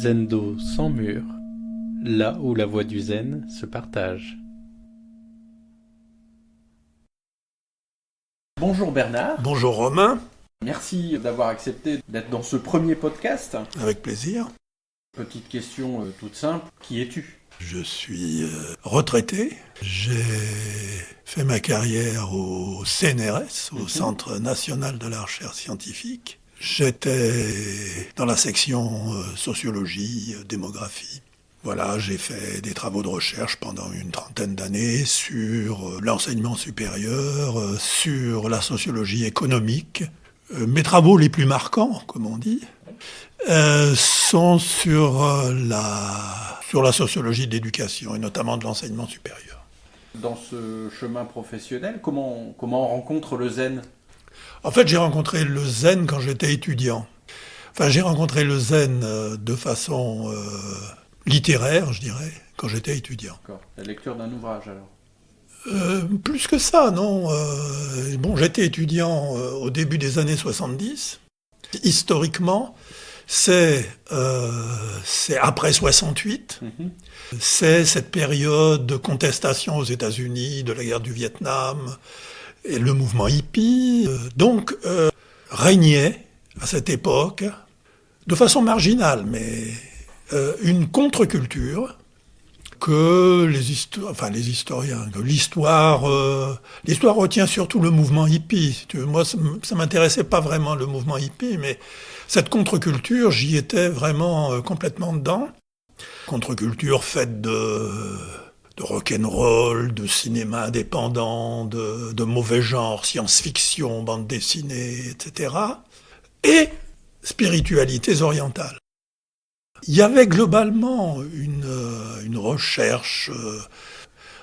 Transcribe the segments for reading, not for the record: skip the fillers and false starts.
Zendo sans mur, là où la voie du zen se partage. Bonjour Bernard. Bonjour Romain. Merci d'avoir accepté d'être dans ce premier podcast. Avec plaisir. Petite question toute simple, qui es-tu ? Je suis retraité. J'ai fait ma carrière au CNRS, au Centre National de la Recherche Scientifique. J'étais dans la section sociologie, démographie. Voilà, j'ai fait des travaux de recherche pendant une trentaine d'années sur l'enseignement supérieur, sur la sociologie économique. Mes travaux les plus marquants, comme on dit, sont sur la sociologie de l'éducation et notamment de l'enseignement supérieur. Dans ce chemin professionnel, comment on rencontre le zen ? En fait, j'ai rencontré le zen quand j'étais étudiant. Enfin, j'ai rencontré le zen de façon littéraire, je dirais, quand j'étais étudiant. D'accord. La lecture d'un ouvrage, alors ? Plus que ça, non. J'étais étudiant au début des années 70. Historiquement, c'est après 68. C'est cette période de contestation aux États-Unis, de la guerre du Vietnam, et le mouvement hippie. Donc, régnait à cette époque, de façon marginale, mais une contre-culture que l'histoire retient surtout le mouvement hippie. Moi, ça m'intéressait pas vraiment le mouvement hippie, mais cette contre-culture, j'y étais vraiment complètement dedans. Contre-culture faite de rock'n'roll, de cinéma indépendant, de mauvais genre, science-fiction, bande dessinée, etc. Et spiritualités orientales. Il y avait globalement une recherche.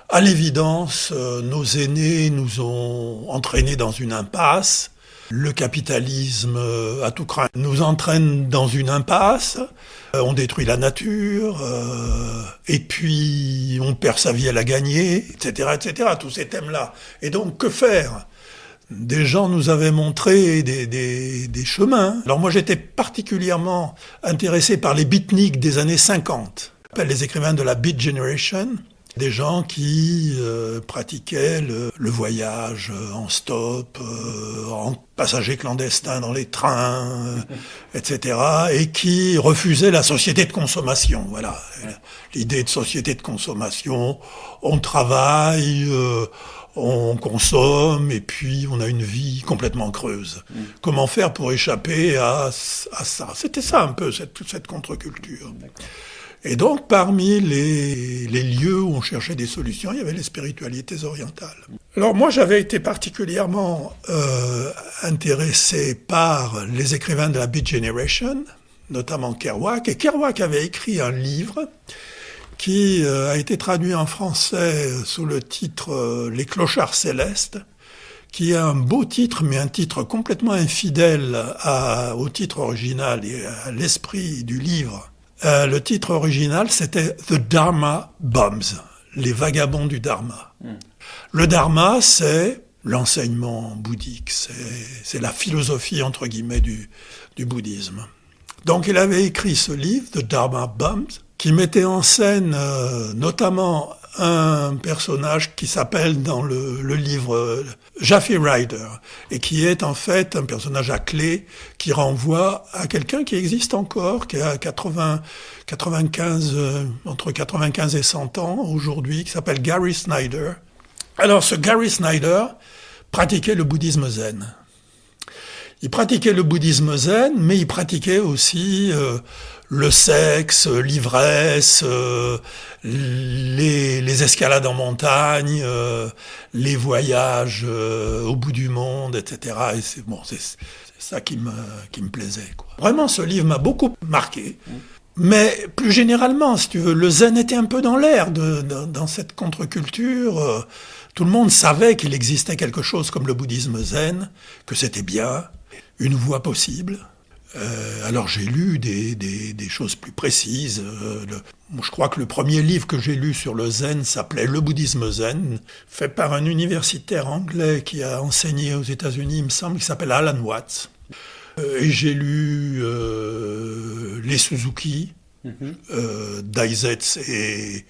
À l'évidence, nos aînés nous ont entraînés dans une impasse. Le capitalisme à tout craint nous entraîne dans une impasse. On détruit la nature, et puis on perd sa vie à la gagner, etc., etc., tous ces thèmes-là. Et donc, que faire ? Des gens nous avaient montré des chemins. Alors moi, j'étais particulièrement intéressé par les beatniks des années 50. On appelle les écrivains de la Beat Generation. Des gens qui pratiquaient le voyage en stop, en passager clandestin dans les trains, etc. Et qui refusaient la société de consommation. Voilà, l'idée de société de consommation, on travaille, on consomme, et puis on a une vie complètement creuse. Comment faire pour échapper à ça ? C'était ça un peu, cette contre-culture. D'accord. Et donc, parmi les lieux où on cherchait des solutions, il y avait les spiritualités orientales. Alors moi, j'avais été particulièrement intéressé par les écrivains de la Beat Generation, notamment Kerouac. Et Kerouac avait écrit un livre qui a été traduit en français sous le titre « Les clochards célestes », qui est un beau titre, mais un titre complètement infidèle au titre original et à l'esprit du livre. Le titre original, c'était « The Dharma Bums », les vagabonds du Dharma. Le Dharma, c'est l'enseignement bouddhique, c'est la philosophie, entre guillemets, du bouddhisme. Donc il avait écrit ce livre, « The Dharma Bums », qui mettait en scène notamment un personnage qui s'appelle dans le livre Jaffe Ryder, et qui est en fait un personnage à clé qui renvoie à quelqu'un qui existe encore, qui a 95, entre 95 et 100 ans aujourd'hui, qui s'appelle Gary Snyder. Alors ce Gary Snyder pratiquait le bouddhisme zen. Il pratiquait le bouddhisme zen, mais il pratiquait aussi le sexe, l'ivresse, les escalades en montagne, les voyages au bout du monde, etc. Et c'est ça qui me plaisait, quoi. Vraiment, ce livre m'a beaucoup marqué. Mais plus généralement, si tu veux, le zen était un peu dans l'air dans cette contre-culture. Tout le monde savait qu'il existait quelque chose comme le bouddhisme zen, que c'était bien, une voie possible. Alors j'ai lu des choses plus précises. Je crois que le premier livre que j'ai lu sur le zen s'appelait « Le bouddhisme zen », fait par un universitaire anglais qui a enseigné aux États-Unis, il me semble, qui s'appelle Alan Watts. Et j'ai lu les Suzuki, Daisetsu et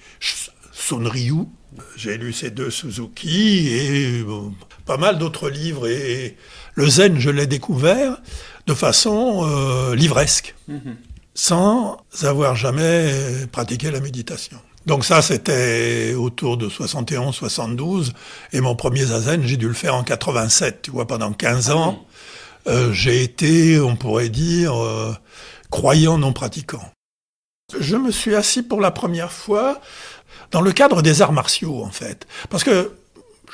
Sonryu. J'ai lu ces deux Suzuki et pas mal d'autres livres. Et le zen, je l'ai découvert de façon livresque, sans avoir jamais pratiqué la méditation. Donc ça, c'était autour de 71-72. Et mon premier zazen, j'ai dû le faire en 87. Tu vois, pendant 15 ans, j'ai été, on pourrait dire, croyant non pratiquant. Je me suis assis pour la première fois dans le cadre des arts martiaux, en fait. Parce que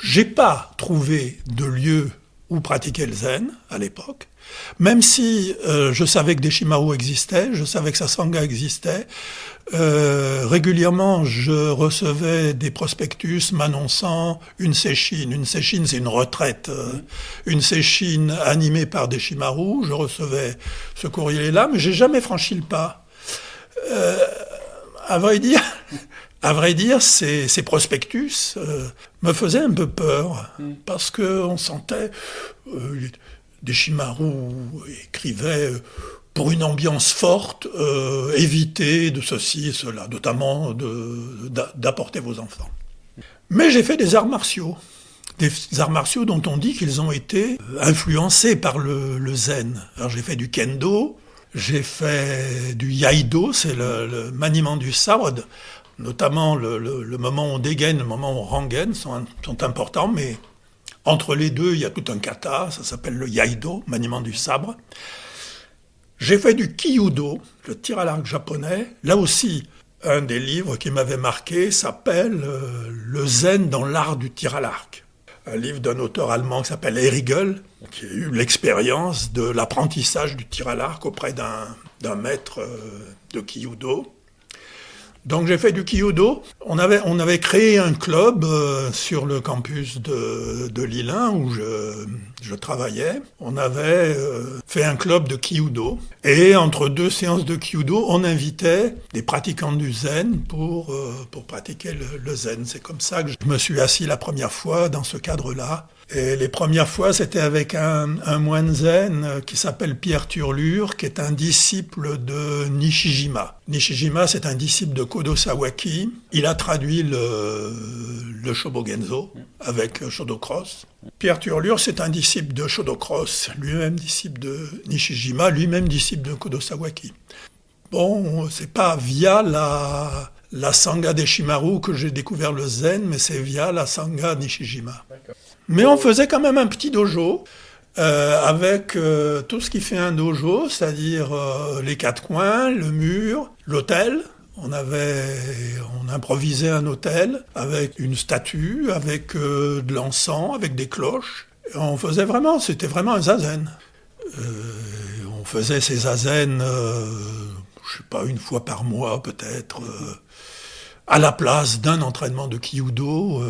j'ai pas trouvé de lieu où pratiquer le zen à l'époque. Même si je savais que Deshimaru existait, je savais que Sasanga existait, régulièrement je recevais des prospectus m'annonçant une seishin. Une seishin, c'est une retraite. Une seishin animée par Deshimaru, je recevais ce courrier-là, mais j'ai jamais franchi le pas. À vrai dire, ces prospectus me faisaient un peu peur, parce qu'on sentait... Deshimaru écrivait pour une ambiance forte, évitez de ceci et cela, notamment d'apporter vos enfants. Mais j'ai fait des arts martiaux dont on dit qu'ils ont été influencés par le zen. Alors j'ai fait du kendo, j'ai fait du iaido, c'est le maniement du sabre, notamment le moment où on dégaine, le moment où on rengaine sont importants, mais entre les deux, il y a tout un kata, ça s'appelle le iaido, maniement du sabre. J'ai fait du kyudo, le tir à l'arc japonais. Là aussi, un des livres qui m'avait marqué s'appelle Le zen dans l'art du tir à l'arc. Un livre d'un auteur allemand qui s'appelle Erigel, qui a eu l'expérience de l'apprentissage du tir à l'arc auprès d'un maître de kyudo. Donc j'ai fait du kyudo. On avait créé un club sur le campus de Lille 1 où je travaillais. On avait fait un club de kyudo. Et entre deux séances de kyudo, on invitait des pratiquants du zen pour pratiquer le zen. C'est comme ça que je me suis assis la première fois dans ce cadre-là. Et les premières fois, c'était avec un moine zen qui s'appelle Pierre Turlure, qui est un disciple de Nishijima. Nishijima, c'est un disciple de Kodo Sawaki. Il a traduit le Shobogenzo avec Shodo Cross. Pierre Turlure, c'est un disciple de Shodo Cross, lui-même disciple de Nishijima, lui-même disciple de Kodo Sawaki. Bon, c'est pas via la Sangha Deshimaru que j'ai découvert le zen, mais c'est via la Sangha Nishijima. D'accord. Mais on faisait quand même un petit dojo avec tout ce qui fait un dojo, c'est-à-dire les quatre coins, le mur, l'autel. On improvisait un autel avec une statue, avec de l'encens, avec des cloches. C'était vraiment un zazen. On faisait ces zazen, je sais pas, une fois par mois peut-être, à la place d'un entraînement de kyudo.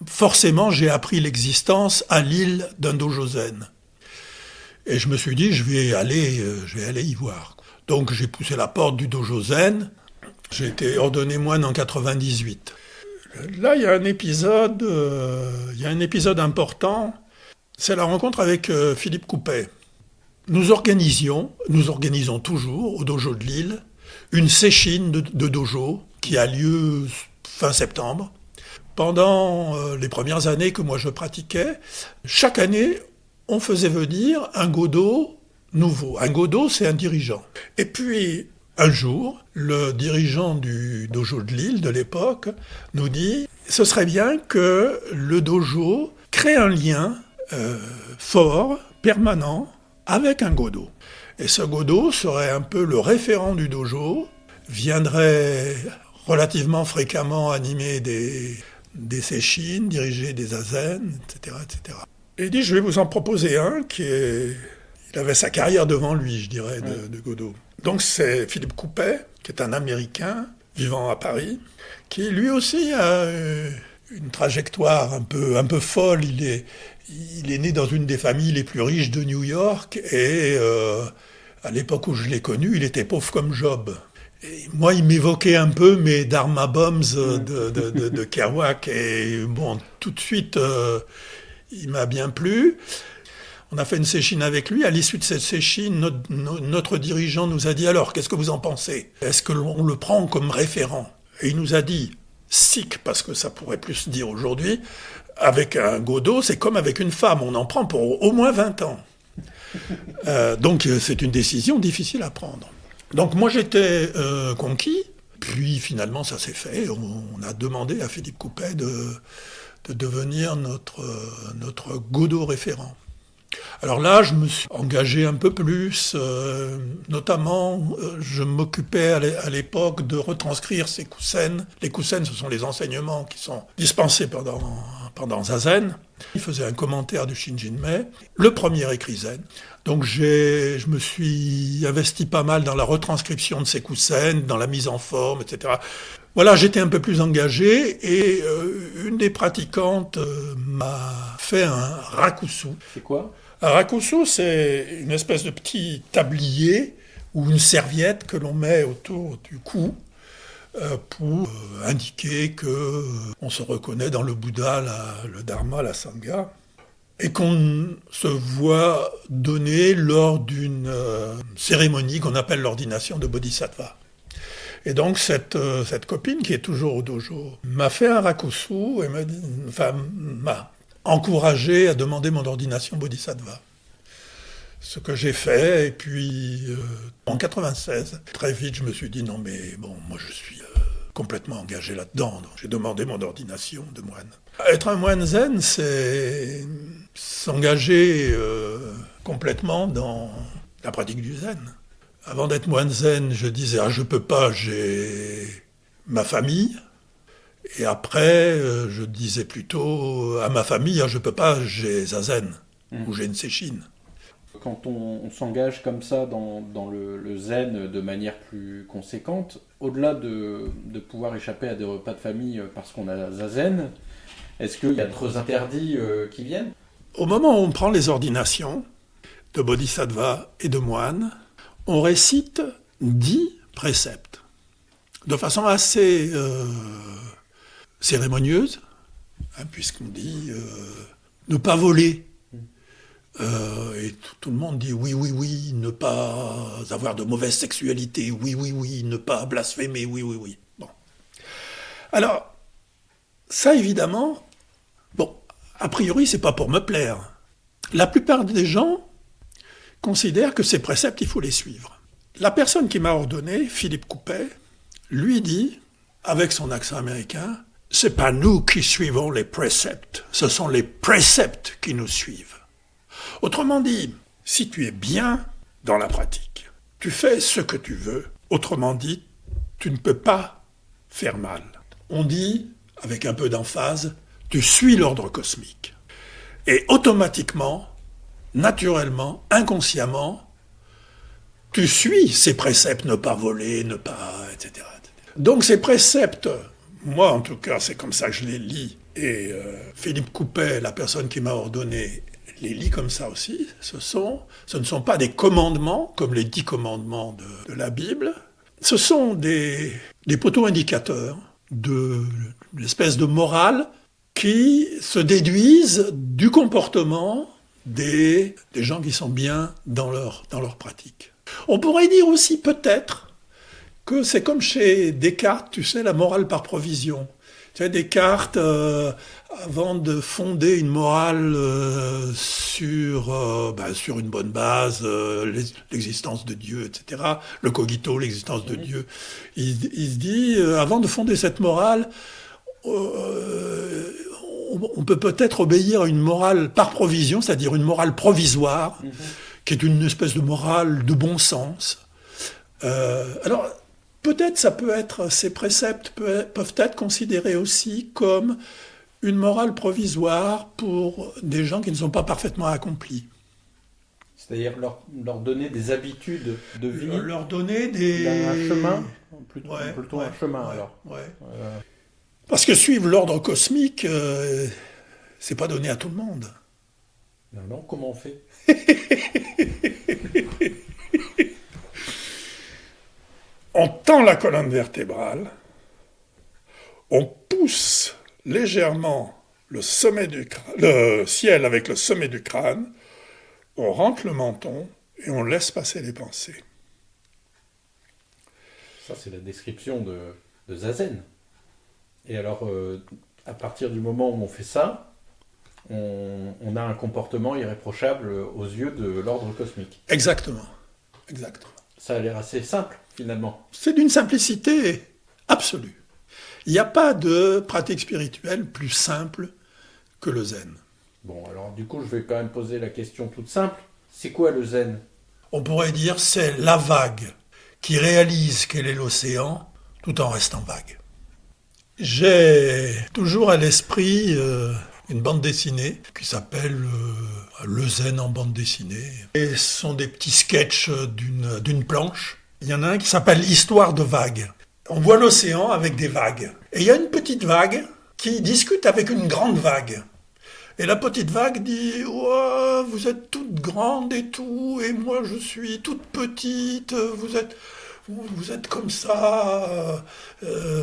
Forcément, j'ai appris l'existence à Lille d'un dojo zen. Et je me suis dit, je vais aller y voir. Donc j'ai poussé la porte du dojo zen. J'ai été ordonné moine en 98. Là, il y a un épisode important. C'est la rencontre avec Philippe Coupet. Nous organisons toujours au dojo de Lille une seishin de dojo qui a lieu fin septembre. Pendant les premières années que moi je pratiquais, chaque année, on faisait venir un godo nouveau. Un godo, c'est un dirigeant. Et puis, un jour, le dirigeant du dojo de Lille de l'époque nous dit « Ce serait bien que le dojo crée un lien fort, permanent, avec un godo. Et ce godo serait un peu le référent du dojo, viendrait relativement fréquemment animer des seishin, diriger des zazen, etc., etc. Et il dit, je vais vous en proposer un il avait sa carrière devant lui, je dirais, de godo. Donc c'est Philippe Coupet, qui est un Américain vivant à Paris, qui lui aussi a une trajectoire un peu folle. Il est né dans une des familles les plus riches de New York et à l'époque où je l'ai connu, il était pauvre comme Job. Et moi, il m'évoquait un peu mes Dharma Bombs de Kerouac. Et bon, tout de suite, il m'a bien plu. On a fait une séchine avec lui. À l'issue de cette séchine, notre dirigeant nous a dit « Alors, qu'est-ce que vous en pensez? Est-ce que l'on le prend comme référent ?» Et il nous a dit « Sic, parce que ça pourrait plus se dire aujourd'hui, avec un Godot, c'est comme avec une femme, on en prend pour au moins 20 ans. » Donc c'est une décision difficile à prendre. Donc moi j'étais conquis, puis finalement ça s'est fait. On a demandé à Philippe Coupet de devenir notre Godot référent. Alors là, je me suis engagé un peu plus, notamment je m'occupais à l'époque de retranscrire ces Kusen. Les Kusen, ce sont les enseignements qui sont dispensés pendant Zazen. Il faisait un commentaire du Shinjinmei, le premier écrit zen. Donc je me suis investi pas mal dans la retranscription de ces Kusen, dans la mise en forme, etc. Voilà, j'étais un peu plus engagé et une des pratiquantes m'a fait un rakusu. C'est quoi ? Un rakusu, c'est une espèce de petit tablier ou une serviette que l'on met autour du cou pour indiquer qu'on se reconnaît dans le Bouddha, le Dharma, la Sangha, et qu'on se voit donner lors d'une cérémonie qu'on appelle l'ordination de Bodhisattva. Et donc cette copine qui est toujours au dojo m'a fait un rakusu et m'a encouragé à demander mon ordination Bodhisattva. Ce que j'ai fait, et puis en 96, très vite je me suis dit non mais bon, moi je suis complètement engagé là-dedans, donc j'ai demandé mon ordination de moine. Être un moine zen, c'est s'engager complètement dans la pratique du zen. Avant d'être moine zen, je disais je peux pas, j'ai ma famille. Et après, je disais plutôt à ma famille, je peux pas, j'ai zazen, ou j'ai une séchine. Quand on s'engage comme ça dans le zen de manière plus conséquente, au-delà de pouvoir échapper à des repas de famille parce qu'on a zazen, est-ce qu'il y a d'autres interdits qui viennent ? Au moment où on prend les ordinations de bodhisattva et de moine, on récite 10 préceptes, de façon assez cérémonieuse, puisqu'on dit ne pas voler. Et tout le monde dit oui, ne pas avoir de mauvaise sexualité, oui, ne pas blasphémer, oui. Bon. Alors, ça évidemment, a priori, c'est pas pour me plaire. La plupart des gens considèrent que ces préceptes, il faut les suivre. La personne qui m'a ordonné, Philippe Coupet, lui dit, avec son accent américain, c'est pas nous qui suivons les préceptes, ce sont les préceptes qui nous suivent. Autrement dit, si tu es bien dans la pratique, tu fais ce que tu veux. Autrement dit, tu ne peux pas faire mal. On dit, avec un peu d'emphase, tu suis l'ordre cosmique. Et automatiquement, naturellement, inconsciemment, tu suis ces préceptes, ne pas voler, ne pas, etc. Donc ces préceptes, moi en tout cas, c'est comme ça que je les lis. Et Philippe Coupet, la personne qui m'a ordonné, les lit comme ça aussi. Ce ne sont pas des commandements, comme les 10 commandements de la Bible. Ce sont des poteaux indicateurs de l'espèce de morale qui se déduisent du comportement des gens qui sont bien dans leur pratique. On pourrait dire aussi peut-être que c'est comme chez Descartes, tu sais, la morale par provision. Tu sais, Descartes, avant de fonder une morale sur une bonne base, l'existence de Dieu, etc., le cogito, l'existence de Dieu, il se dit, avant de fonder cette morale, on peut peut-être obéir à une morale par provision, c'est-à-dire une morale provisoire, qui est une espèce de morale de bon sens. Alors, peut-être ces préceptes peuvent être considérés aussi comme une morale provisoire pour des gens qui ne sont pas parfaitement accomplis. C'est-à-dire leur donner des habitudes de vie, leur donner un chemin, plutôt un chemin alors. Ouais. Parce que suivre l'ordre cosmique, c'est pas donné à tout le monde. Non, comment on fait ? On tend la colonne vertébrale, on pousse légèrement le ciel avec le sommet du crâne, on rentre le menton et on laisse passer les pensées. Ça, c'est la description de Zazen. Et alors, à partir du moment où on fait ça, on a un comportement irréprochable aux yeux de l'ordre cosmique. Exactement. Exactement. Ça a l'air assez simple, finalement. C'est d'une simplicité absolue. Il n'y a pas de pratique spirituelle plus simple que le zen. Bon, alors du coup, je vais quand même poser la question toute simple. C'est quoi le zen ? On pourrait dire c'est la vague qui réalise quel est l'océan tout en restant vague. J'ai toujours à l'esprit une bande dessinée qui s'appelle Le Zen en bande dessinée. Et ce sont des petits sketchs d'une planche. Il y en a un qui s'appelle Histoire de vagues. On voit l'océan avec des vagues. Et il y a une petite vague qui discute avec une grande vague. Et la petite vague dit « Oh, vous êtes toute grande et tout, et moi je suis toute petite, vous êtes comme ça,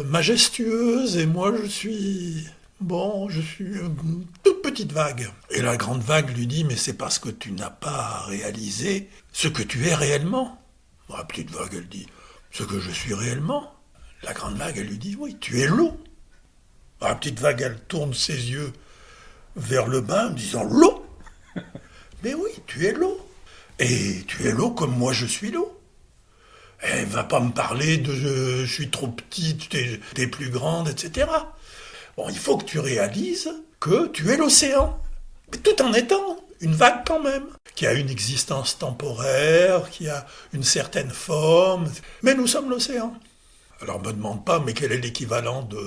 majestueuse, et moi je suis une toute petite vague. » Et la grande vague lui dit « Mais c'est parce que tu n'as pas réalisé ce que tu es réellement. » La petite vague, elle dit « Ce que je suis réellement ?» La grande vague, elle lui dit « Oui, tu es l'eau. » La petite vague, elle tourne ses yeux vers le bas en disant « L'eau !» Mais oui, tu es l'eau. Et tu es l'eau comme moi je suis l'eau. Elle va pas me parler de je suis trop petite, t'es plus grande, etc. Bon, il faut que tu réalises que tu es l'océan, mais tout en étant une vague quand même, qui a une existence temporaire, qui a une certaine forme, mais nous sommes l'océan. Alors me demande pas, mais quel est l'équivalent de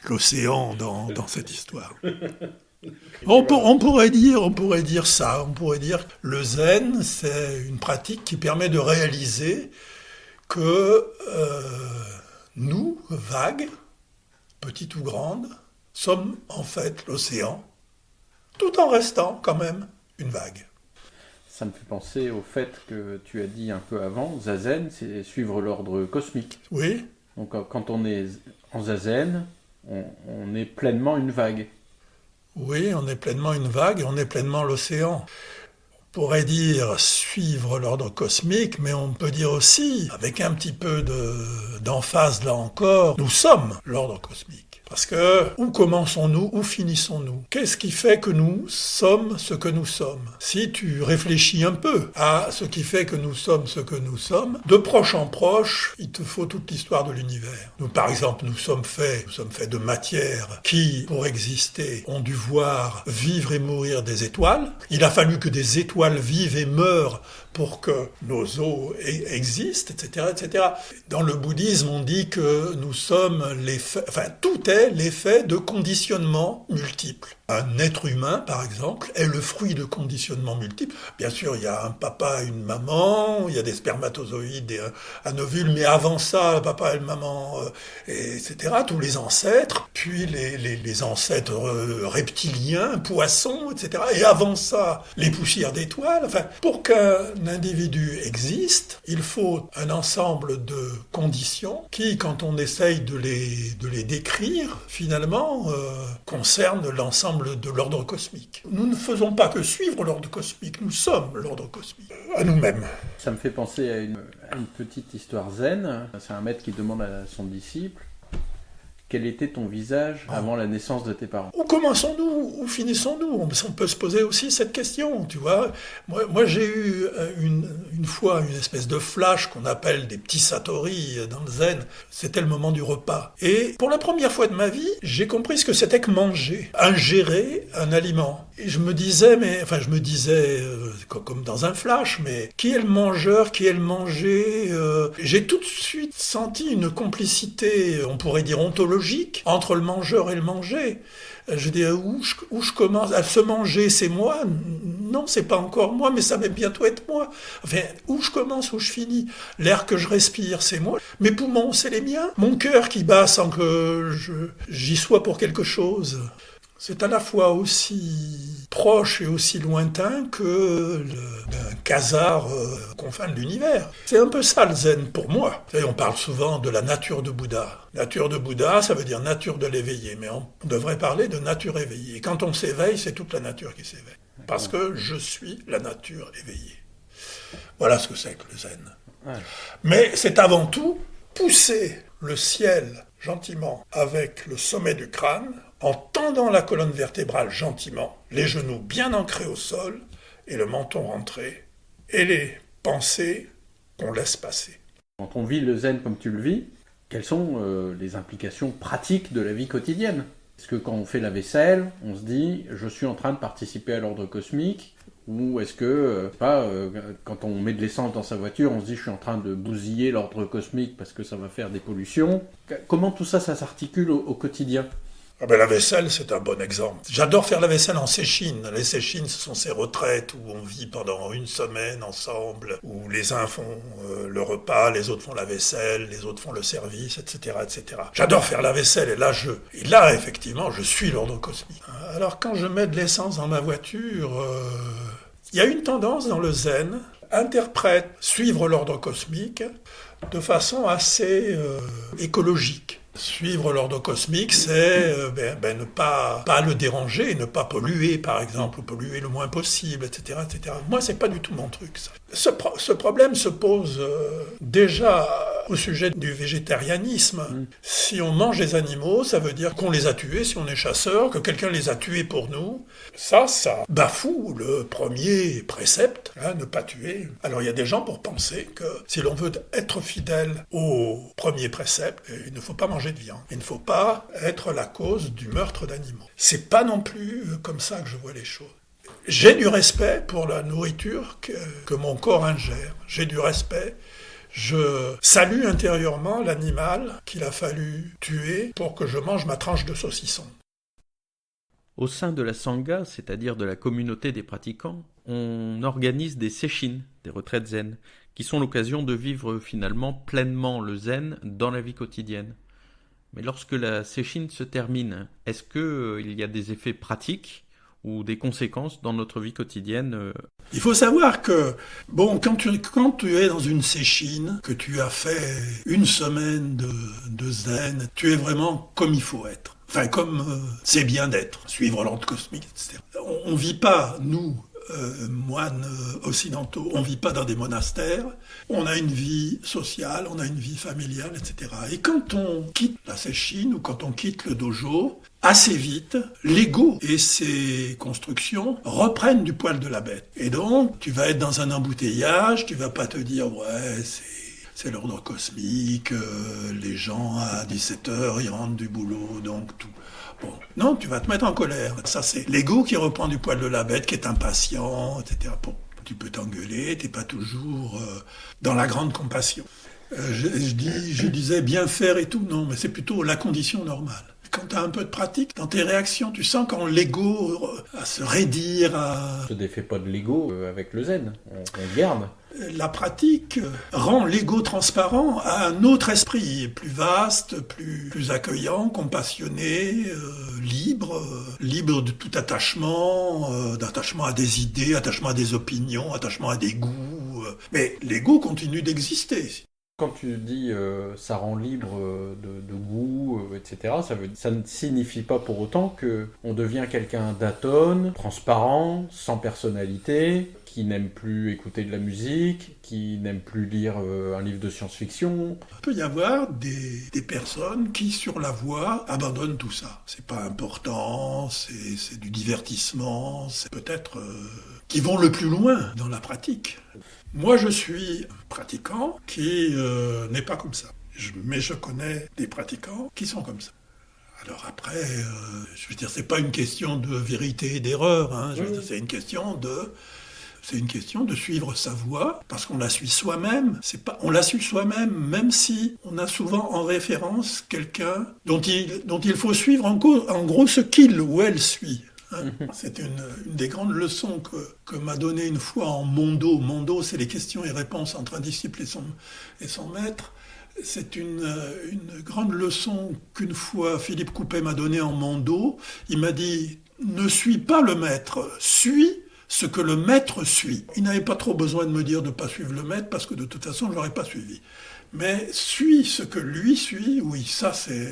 l'océan dans cette histoire? On pourrait dire ça, on pourrait dire que le zen, c'est une pratique qui permet de réaliser que nous, vagues, petites ou grandes, sommes en fait l'océan, tout en restant quand même une vague. Ça me fait penser au fait que tu as dit un peu avant, Zazen, c'est suivre l'ordre cosmique. Oui. Donc quand on est en Zazen, on est pleinement une vague. Oui, on est pleinement une vague et on est pleinement l'océan. On pourrait dire suivre l'ordre cosmique, mais on peut dire aussi, avec un petit peu d'emphase là encore, nous sommes l'ordre cosmique. Parce que où commençons-nous, où finissons-nous? Qu'est-ce qui fait que nous sommes ce que nous sommes? Si tu réfléchis un peu à ce qui fait que nous sommes ce que nous sommes, de proche en proche, il te faut toute l'histoire de l'univers. Nous, par exemple, nous sommes faits de matière qui, pour exister, ont dû voir vivre et mourir des étoiles. Il a fallu que des étoiles vivent et meurent pour que nos eaux existent, etc., etc. Dans le bouddhisme, on dit que nous sommes tout est l'effet de conditionnements multiples. Un être humain, par exemple, est le fruit de conditionnements multiples. Bien sûr, il y a un papa, une maman, il y a des spermatozoïdes et un ovule, mais avant ça, un papa et une maman, etc., tous les ancêtres, puis les ancêtres reptiliens, poissons, etc., et avant ça, les poussières d'étoiles. Enfin, pour qu'un individu existe, il faut un ensemble de conditions qui, quand on essaye de les décrire, finalement, concernent l'ensemble de l'ordre cosmique. Nous ne faisons pas que suivre l'ordre cosmique, nous sommes l'ordre cosmique, à nous-mêmes. Ça me fait penser à une petite histoire zen. C'est un maître qui demande à son disciple quel était ton visage avant la naissance de tes parents. Où commençons-nous? Où finissons-nous? On peut se poser aussi cette question, tu vois. Moi j'ai eu une fois une espèce de flash qu'on appelle des petits satori dans le zen. C'était le moment du repas. Et pour la première fois de ma vie, j'ai compris ce que c'était que manger, ingérer un aliment. Et je me disais, comme dans un flash, mais qui est le mangeur, qui est le mangé? J'ai tout de suite senti une complicité, on pourrait dire ontologique, entre le mangeur et le mangé. Je dis, où je commence à se manger, c'est moi? Non, c'est pas encore moi, mais ça va bientôt être moi. Enfin, où je commence, où je finis? L'air que je respire, c'est moi. Mes poumons, c'est les miens. Mon cœur qui bat sans que j'y sois pour quelque chose. C'est à la fois aussi proche et aussi lointain que un quasar confin de l'univers. C'est un peu ça le zen pour moi. Vous savez, on parle souvent de la nature de Bouddha. Nature de Bouddha, ça veut dire nature de l'éveillé, mais on devrait parler de nature éveillée. Et quand on s'éveille, c'est toute la nature qui s'éveille. Parce que je suis la nature éveillée. Voilà ce que c'est que le zen. Ouais. Mais c'est avant tout pousser le ciel gentiment avec le sommet du crâne, en tendant la colonne vertébrale gentiment, les genoux bien ancrés au sol et le menton rentré, et les pensées qu'on laisse passer. Quand on vit le zen comme tu le vis, quelles sont les implications pratiques de la vie quotidienne ? Est-ce que quand on fait la vaisselle, on se dit « je suis en train de participer à l'ordre cosmique » ou est-ce que, quand on met de l'essence dans sa voiture, on se dit « je suis en train de bousiller l'ordre cosmique parce que ça va faire des pollutions ». Comment tout ça, ça s'articule au quotidien ? Ah ben la vaisselle, c'est un bon exemple. J'adore faire la vaisselle en séchine. Les séchines, ce sont ces retraites où on vit pendant une semaine ensemble, où les uns font le repas, les autres font la vaisselle, les autres font le service, etc., etc. J'adore faire la vaisselle, et là, effectivement, je suis l'ordre cosmique. Alors, quand je mets de l'essence dans ma voiture, il y a une tendance dans le zen, suivre l'ordre cosmique de façon assez écologique. Suivre l'ordre cosmique, c'est ne pas le déranger, ne pas polluer, par exemple, ou polluer le moins possible, etc., etc. Moi, c'est pas du tout mon truc, ça. Ce problème se pose déjà au sujet du végétarianisme. Si on mange des animaux, ça veut dire qu'on les a tués, si on est chasseur, que quelqu'un les a tués pour nous. Ça bafoue le premier précepte, ne pas tuer. Alors, il y a des gens pour penser que si l'on veut être fidèle au premier précepte, il ne faut pas manger de viande. Il ne faut pas être la cause du meurtre d'animaux. C'est pas non plus comme ça que je vois les choses. J'ai du respect pour la nourriture que mon corps ingère. J'ai du respect. Je salue intérieurement l'animal qu'il a fallu tuer pour que je mange ma tranche de saucisson. Au sein de la Sangha, c'est-à-dire de la communauté des pratiquants, on organise des sesshin, des retraites zen, qui sont l'occasion de vivre finalement pleinement le zen dans la vie quotidienne. Mais lorsque la sesshin se termine, est-ce qu'il y a des effets pratiques ou des conséquences dans notre vie quotidienne ? Il faut savoir que, quand tu es dans une sesshin, que tu as fait une semaine de zen, tu es vraiment comme il faut être. Enfin, comme c'est bien d'être, suivre l'ordre cosmique, etc. On ne vit pas, nous, moines occidentaux, on ne vit pas dans des monastères, on a une vie sociale, on a une vie familiale, etc. Et quand on quitte la sesshin ou quand on quitte le dojo, assez vite, l'ego et ses constructions reprennent du poil de la bête. Et donc, tu vas être dans un embouteillage, tu vas pas te dire « ouais, c'est l'ordre cosmique, les gens à 17h, ils rentrent du boulot, donc tout. » Bon, non, tu vas te mettre en colère. Ça, c'est l'ego qui reprend du poil de la bête, qui est impatient, etc. Bon, tu peux t'engueuler, t'es pas toujours dans la grande compassion. Je disais bien faire et tout, non, mais c'est plutôt la condition normale. Quand tu as un peu de pratique, dans tes réactions, tu sens quand l'ego à se raidir, On ne se défait pas de l'ego avec le zen, on garde. La pratique rend l'ego transparent à un autre esprit, plus vaste, plus accueillant, compassionné, libre de tout attachement, d'attachement à des idées, attachement à des opinions, attachement à des goûts. Mais l'ego continue d'exister. Quand tu dis ça rend libre de goût, etc., ça ne signifie pas pour autant qu'on devient quelqu'un d'atone, transparent, sans personnalité, qui n'aime plus écouter de la musique, qui n'aime plus lire un livre de science-fiction. Il peut y avoir des personnes qui, sur la voie, abandonnent tout ça. C'est pas important, c'est du divertissement, c'est peut-être qui vont le plus loin dans la pratique. Moi, je suis un pratiquant qui n'est pas comme ça. Mais je connais des pratiquants qui sont comme ça. Alors après, je veux dire, c'est pas une question de vérité et d'erreur. Hein. Je veux dire, c'est une question de suivre sa voie, parce qu'on la suit soi-même. On la suit soi-même, même si on a souvent en référence quelqu'un dont il faut suivre en gros ce qu'il ou elle suit. C'est une des grandes leçons que m'a donné une fois en Mondo. Mondo, c'est les questions et réponses entre un disciple et son maître. C'est une grande leçon qu'une fois Philippe Coupet m'a donnée en mon dos. Il m'a dit « Ne suis pas le maître, suis ce que le maître suit ». Il n'avait pas trop besoin de me dire de ne pas suivre le maître, parce que de toute façon, je ne l'aurais pas suivi. Mais suis ce que lui suit, oui, ça c'est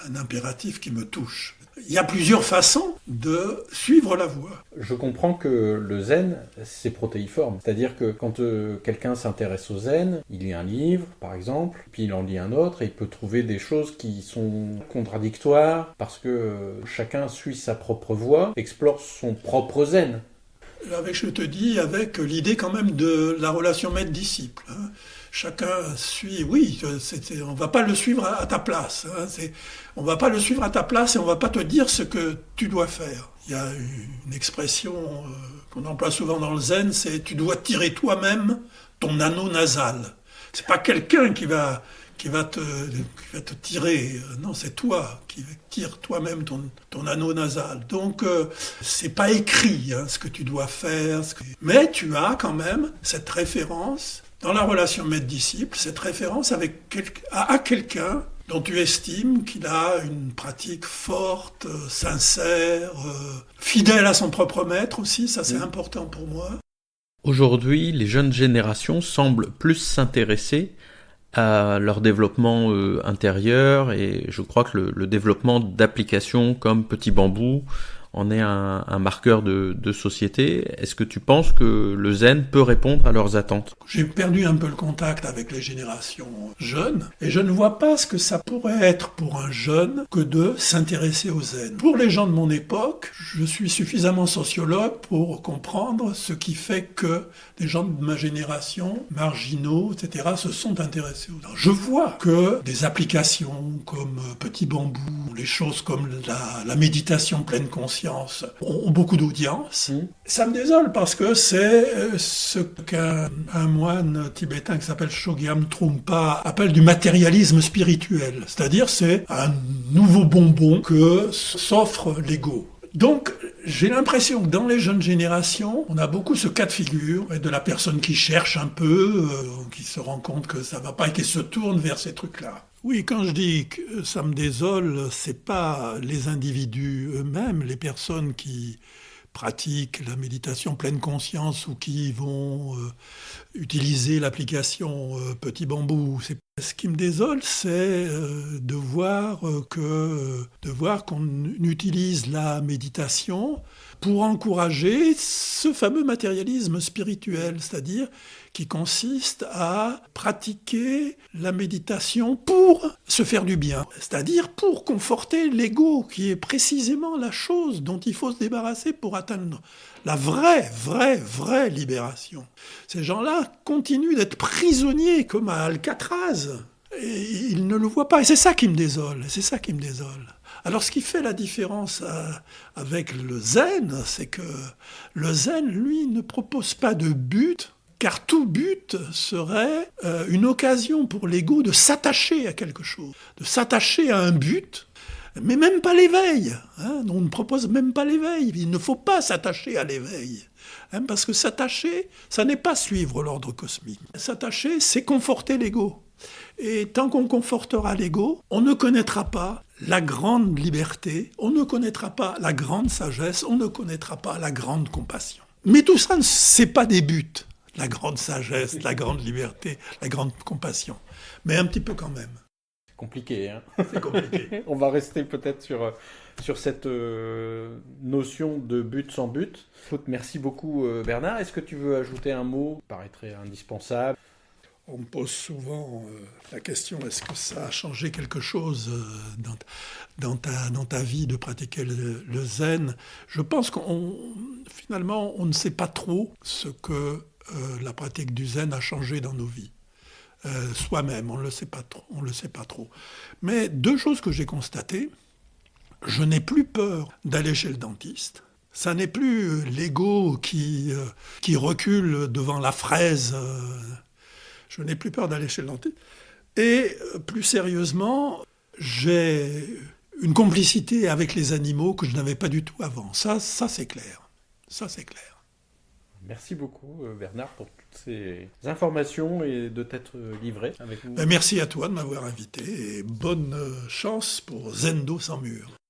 un impératif qui me touche. Il y a plusieurs façons de suivre la voie. Je comprends que le zen, c'est protéiforme. C'est-à-dire que quand quelqu'un s'intéresse au zen, il lit un livre, par exemple, puis il en lit un autre, et il peut trouver des choses qui sont contradictoires, parce que chacun suit sa propre voie, explore son propre zen. Je te dis, avec l'idée quand même de la relation maître-disciple. Chacun suit, oui, on ne va pas le suivre à ta place. On ne va pas le suivre à ta place et on ne va pas te dire ce que tu dois faire. Il y a une expression qu'on emploie souvent dans le zen, c'est « tu dois tirer toi-même ton anneau nasal ». Ce n'est pas quelqu'un qui va te tirer. Non, c'est toi qui tires toi-même ton anneau nasal. Donc, c'est pas écrit ce que tu dois faire. Mais tu as quand même cette référence dans la relation maître-disciple, cette référence à quelqu'un dont tu estimes qu'il a une pratique forte, sincère, fidèle à son propre maître aussi. Ça, c'est important pour moi. Aujourd'hui, les jeunes générations semblent plus s'intéresser à leur développement intérieur, et je crois que le développement d'applications comme Petit Bambou en est un marqueur de société. Est-ce que tu penses que le zen peut répondre à leurs attentes ? J'ai perdu un peu le contact avec les générations jeunes, et je ne vois pas ce que ça pourrait être pour un jeune que de s'intéresser au zen. Pour les gens de mon époque, je suis suffisamment sociologue pour comprendre ce qui fait que des gens de ma génération, marginaux, etc., se sont intéressés aux zen. Je vois que des applications comme Petit Bambou, les choses comme la méditation pleine conscience, ont beaucoup d'audience. Ça me désole parce que c'est ce qu'un moine tibétain qui s'appelle Chogyam Trungpa appelle du matérialisme spirituel. C'est-à-dire c'est un nouveau bonbon que s'offre l'ego. Donc, j'ai l'impression que dans les jeunes générations, on a beaucoup ce cas de figure, et de la personne qui cherche un peu, qui se rend compte que ça va pas et qui se tourne vers ces trucs-là. Oui, quand je dis que ça me désole, c'est pas les individus eux-mêmes, les personnes qui pratiquent la méditation pleine conscience ou qui vont utiliser l'application Petit Bambou. Ce qui me désole, c'est de voir qu'on utilise la méditation pour encourager ce fameux matérialisme spirituel, c'est-à-dire qui consiste à pratiquer la méditation pour se faire du bien, c'est-à-dire pour conforter l'ego, qui est précisément la chose dont il faut se débarrasser pour atteindre la vraie libération. Ces gens-là continuent d'être prisonniers comme à Alcatraz, et ils ne le voient pas, et c'est ça qui me désole, Alors ce qui fait la différence avec le zen, c'est que le zen, lui, ne propose pas de but, car tout but serait une occasion pour l'ego de s'attacher à quelque chose, de s'attacher à un but, mais même pas l'éveil. On ne propose même pas l'éveil. Il ne faut pas s'attacher à l'éveil. Parce que s'attacher, ça n'est pas suivre l'ordre cosmique. S'attacher, c'est conforter l'ego. Et tant qu'on confortera l'ego, on ne connaîtra pas la grande liberté, on ne connaîtra pas la grande sagesse, on ne connaîtra pas la grande compassion. Mais tout ça, c'est pas des buts. La grande sagesse, la grande liberté, la grande compassion. Mais un petit peu quand même. C'est compliqué, hein. C'est compliqué. On va rester peut-être sur cette notion de but sans but. Écoute, merci beaucoup Bernard. Est-ce que tu veux ajouter un mot qui paraîtrait indispensable ? On me pose souvent la question, est-ce que ça a changé quelque chose dans ta vie de pratiquer le zen ? Je pense finalement, on ne sait pas trop ce que la pratique du zen a changé dans nos vies. Soi-même, on ne le sait pas trop. Mais deux choses que j'ai constatées, je n'ai plus peur d'aller chez le dentiste. Ça n'est plus l'ego qui recule devant la fraise. Je n'ai plus peur d'aller chez le dentiste. Et plus sérieusement, j'ai une complicité avec les animaux que je n'avais pas du tout avant. Ça c'est clair. Ça, c'est clair. Merci beaucoup Bernard pour toutes ces informations et de t'être livré avec nous. Merci à toi de m'avoir invité et bonne chance pour Zendo sans mur.